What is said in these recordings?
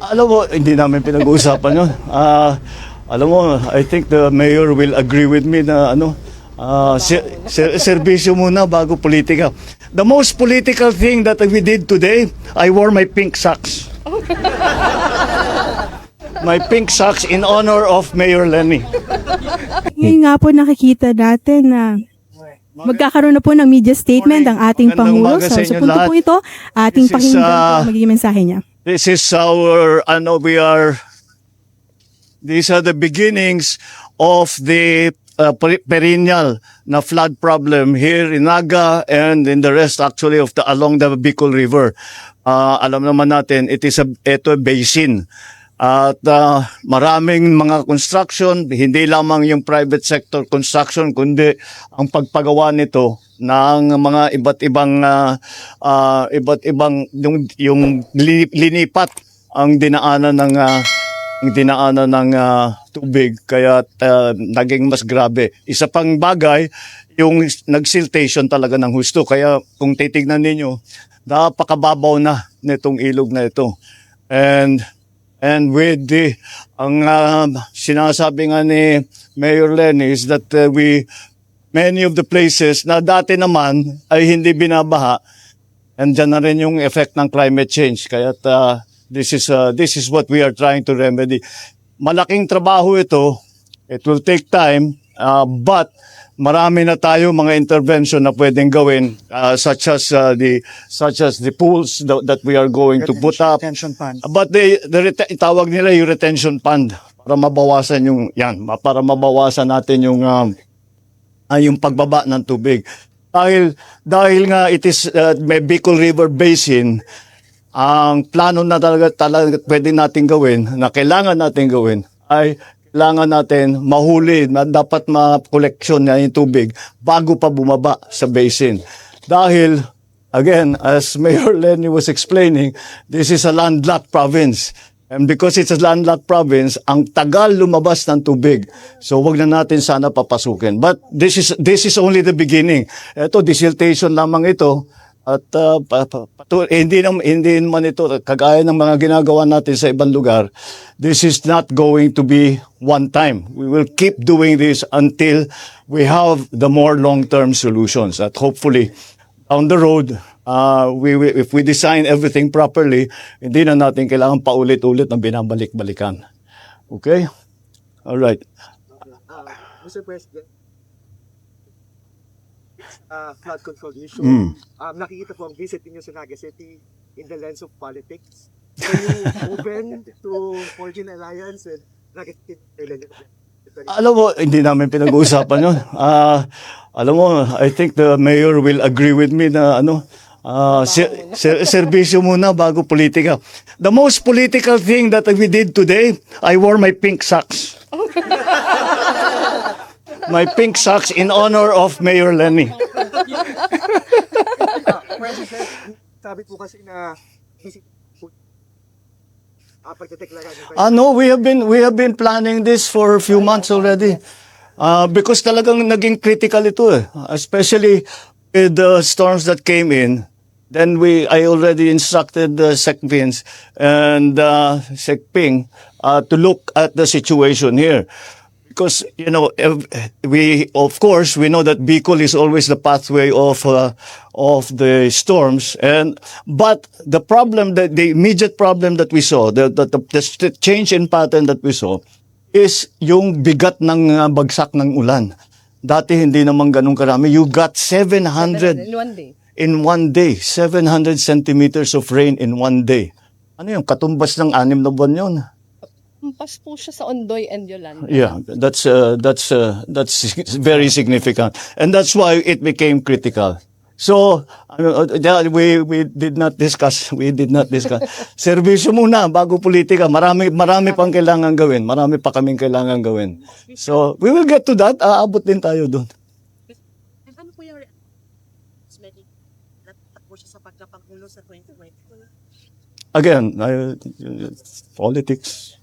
Alam mo, hindi namin pinag-uusapan yun. Alam mo, I think the mayor will agree with me na serbisyo muna bago politika. The most political thing that we did today, I wore my pink socks. My pink socks in honor of Mayor Lenny. Ngayon nga po nakikita natin na magkakaroon na po ng media statement ang ating Magandang Pangulo. umaga So sa sa inyo punto lahat. po ito, ating This is, pakinggan po ang magiging mensahe niya. These are the beginnings of the perennial na flood problem here in Naga and in the rest actually of along the Bicol River. Alam naman natin, ito basin. At maraming mga construction, hindi lamang yung private sector construction, kundi ang pagpagawa nito ng mga iba't ibang yung linipat ang dinaanan ng tubig, kaya naging mas grabe. Isa pang bagay, yung nagsiltation talaga ng husto. Kaya kung titignan ninyo, napakababaw na nitong ilog na ito. And with ang sinasabi nga ni Mayor Lenny is that many of the places na dati naman ay hindi binabaha, and dyan na rin yung effect ng climate change. Kaya this is what we are trying to remedy. Malaking trabaho ito. It will take time, but marami na tayo mga intervention na pwedeng gawin, such as the pools that we are going to put up. Retention fund. But tawag nila yung retention fund para mabawasan para mabawasan natin yung pagbaba ng tubig. Dahil nga it is may Bicol River Basin, ang plano na talaga pwede natin gawin, na kailangan natin gawin, ay kailangan natin mahuli, dapat ma-collection na yung tubig bago pa bumaba sa basin. Dahil, again, as Mayor Lenny was explaining, this is a landlocked province. And because it's a landlocked province, ang tagal lumabas ng tubig. So wag na natin sana papasukin. But this is only the beginning. Ito, desiltation lamang ito. At hindi naman ito kagaya ng mga ginagawa natin sa ibang lugar. This is not going to be one time. We will keep doing this until we have the more long-term solutions. At hopefully, down the road, if we design everything properly, hindi na natin kailangan paulit-ulit ng binabalik-balikan. Okay? All right. Mr. President, flood control issue. Nakikita po ang visit niyo sa Naga City in the lens of politics. Are you open to forging alliance with Naga City? Alam mo, hindi namin pinag-uusapan yun. Alam mo, I think the mayor will agree with me na serbisyo muna bago politika. The most political thing that we did today, I wore my pink socks. My pink socks in honor of Mayor Lenny. President, sabi po kasi na pagdeteklara niyo. No, we have been planning this for a few months already. Because talagang naging critical ito especially with the storms that came in. Then I already instructed the SecVins and SecPing to look at the situation here. Because, we know that Bicol is always the pathway of the storms, but the immediate problem that we saw, the change in pattern that we saw, is yung bigat ng bagsak ng ulan. Dati hindi naman ganun karami. You got 700 In one day. 700 centimeters of rain in one day. Ano yung katumbas ng 6 na buwan yun? Hampas po siya sa Ondoy and Yolanda. Yeah, that's very significant, and that's why it became critical. So we did not discuss. Serbisyo muna bago politika. Marami pang kailangan gawin. Marami pa kaming kailangan gawin. So we will get to that. Aabot din tayo doon. Ano po yung po siya sa pagkapangulo sa 2020? Again, politics.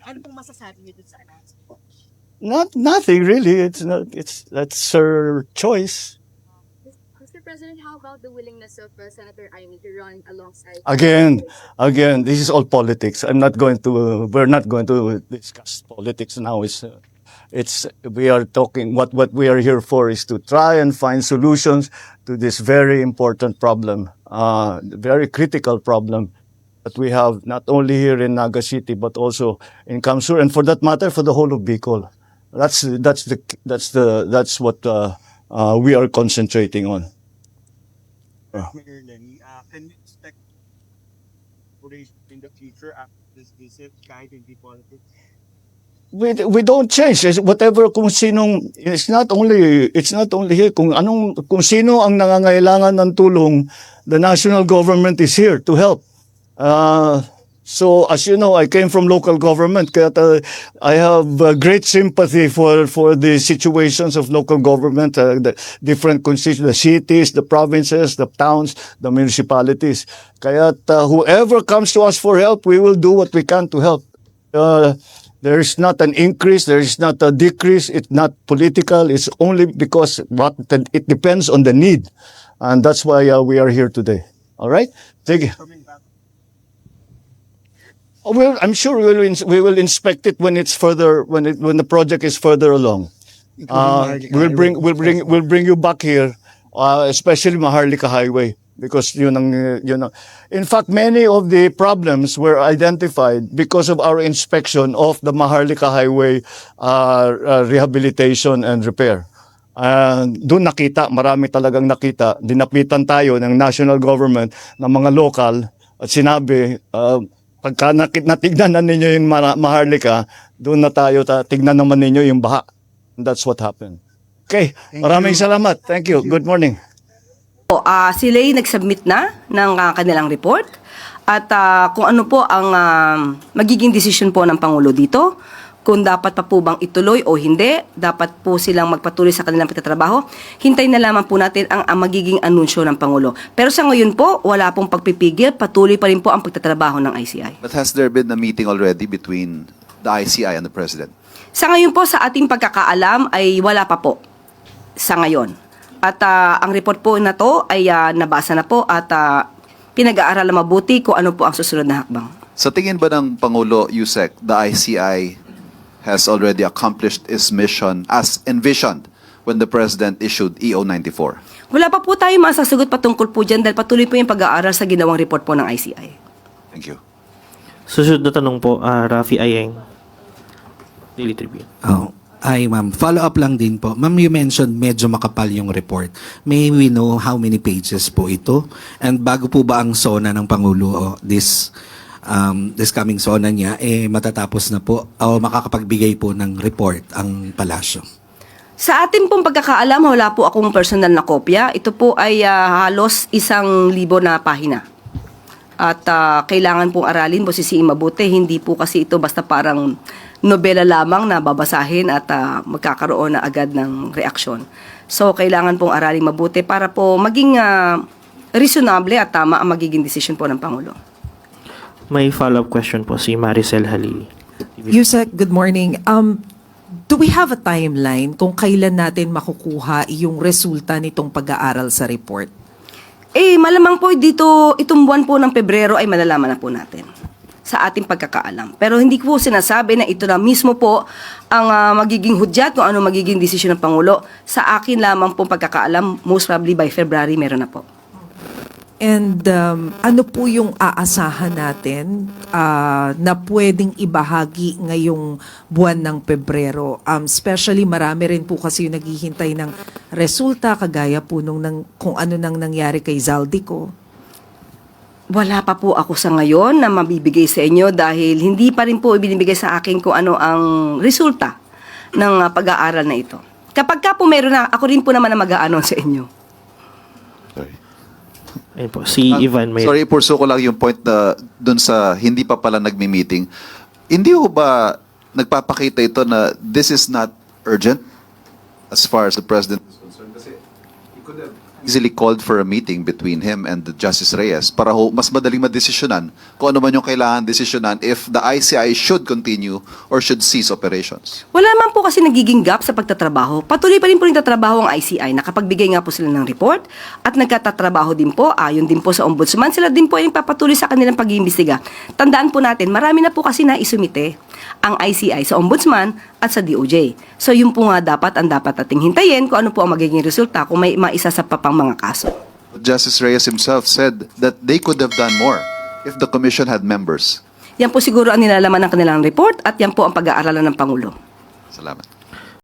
Ano pong masasabi niyo dun sa announcement? Nothing really. That's her choice. Mr. President, how about the willingness of Senator Amy to run alongside? Again, this is all politics. We're not going to discuss politics now. We are talking, what we are here for is to try and find solutions to this very important problem, very critical problem that we have not only here in Naga City, but also in Kamsur, and for that matter, for the whole of Bicol. That's what we are concentrating on. Mayor Lenny, can we expect collaboration in the future after this visit, kahit hindi politics? We don't change. Whatever, kung sinong, it's not only here, kung sino ang nangangailangan ng tulong, the national government is here to help. So as you know, I came from local government, kaya I have great sympathy for the situations of local government, the different constituencies, the cities, the provinces, the towns, the municipalities. Kaya whoever comes to us for help, we will do what we can to help. There is not an increase, there is not a decrease, it's not political, it's only because it depends on the need. And that's why we are here today. All right? Sige. Coming back, Oh, well, I'm sure we will inspect it when it's further, when the project is further along. We'll bring you back here, especially Maharlika Highway, because yun ang. In fact, many of the problems were identified because of our inspection of the Maharlika Highway rehabilitation and repair. Doon nakita, marami talagang nakita. Dinapitan tayo ng national government, ng mga local, at sinabi, pagka natignan na ninyo yung Maharlika, doon na tayo, tignan naman ninyo yung baha. And that's what happened. Okay, maraming salamat. Thank you. Good morning. Sila'y nag-submit na ng kanilang report at kung ano po ang magiging desisyon po ng Pangulo dito, kung dapat pa po bang ituloy o hindi, dapat po silang magpatuloy sa kanilang pagtatrabaho. Hintayin na lamang po natin ang magiging anunsyo ng Pangulo. Pero sa ngayon po, wala pong pagpipigil, patuloy pa rin po ang pagtatrabaho ng ICI. But has there been a meeting already between the ICI and the President? Sa ngayon po, sa ating pagkakaalam ay wala pa po sa ngayon. At ang report po na to ay nabasa na po at pinag-aaralan mabuti kung ano po ang susunod na hakbang. Sa tingin ba ng Pangulo, Yusek, the ICI has already accomplished its mission as envisioned when the President issued EO 94? Wala pa po tayo masasagot patungkol po dyan dahil patuloy po yung pag-aaral sa ginawang report po ng ICI. Thank you. Susunod na tanong po, Rafi Ayeng, Daily Tribune. Ay, ma'am. Follow up lang din po. Ma'am, you mentioned medyo makapal yung report. May we know how many pages po ito? And bago po ba ang SONA ng Pangulo this coming SONA niya, matatapos na po o makakapagbigay po ng report ang palasyo? Sa atin pong pagkakaalam, wala po akong personal na kopya. Ito po ay halos 1,000 na pahina. At kailangan pong aralin po mabuti. Hindi po kasi ito basta parang nobela lamang na babasahin at magkakaroon na agad ng reaksyon. So, kailangan pong aralin mabuti para po maging reasonable at tama ang magiging desisyon po ng Pangulo. May follow-up question po si Maricel Halili. Yusek, good morning. Do we have a timeline kung kailan natin makukuha yung resulta nitong pag-aaral sa report? Malamang po dito, itong buwan po ng Pebrero ay malalaman na po natin sa ating pagkakaalam. Pero hindi ko sinasabi na ito na mismo po ang magiging hudyat kung ano magiging desisyon ng Pangulo. Sa akin lamang po pagkakaalam, most probably by February meron na po. And ano po yung aasahan natin na pwedeng ibahagi ngayong buwan ng Pebrero? Especially marami rin po kasi yung naghihintay ng resulta kagaya po kung ano nang nangyari kay Zaldico. Wala pa po ako sa ngayon na mabibigay sa inyo dahil hindi pa rin po ibinibigay sa akin kung ano ang resulta ng pag-aaral na ito. Kapag ka po meron na, ako rin po naman na mag-aanon sa inyo. Sorry. Ayun po, si Ivan may... Sorry, purso ko lang yung point na dun sa hindi pa pala nagmi-meeting. Hindi ho ba nagpapakita ito na this is not urgent as far as the President is concerned? Kasi he could have easily called for a meeting between him and the Justice Reyes para mas madaling madesisyonan kung ano man yung kailangan desisyonan if the ICI should continue or should cease operations. Wala naman po kasi nagiging gap sa pagtatrabaho. Patuloy pa rin po nagtatrabaho ang ICI. Nakapagbigay nga po sila ng report at nagkatatrabaho din po. Ayon din po sa ombudsman, sila din po ay papatuloy sa kanilang pag-iimbestiga. Tandaan po natin, marami na po kasi naisumite ang ICI sa ombudsman at sa DOJ. So yun po nga ang dapat nating hintayin kung ano po ang magiging resulta kung may maisa sa papang mga kaso. Justice Reyes himself said that they could have done more if the commission had members. Yan po siguro ang nilalaman ng kanilang report at yan po ang pag-aaralan ng Pangulo. Salamat.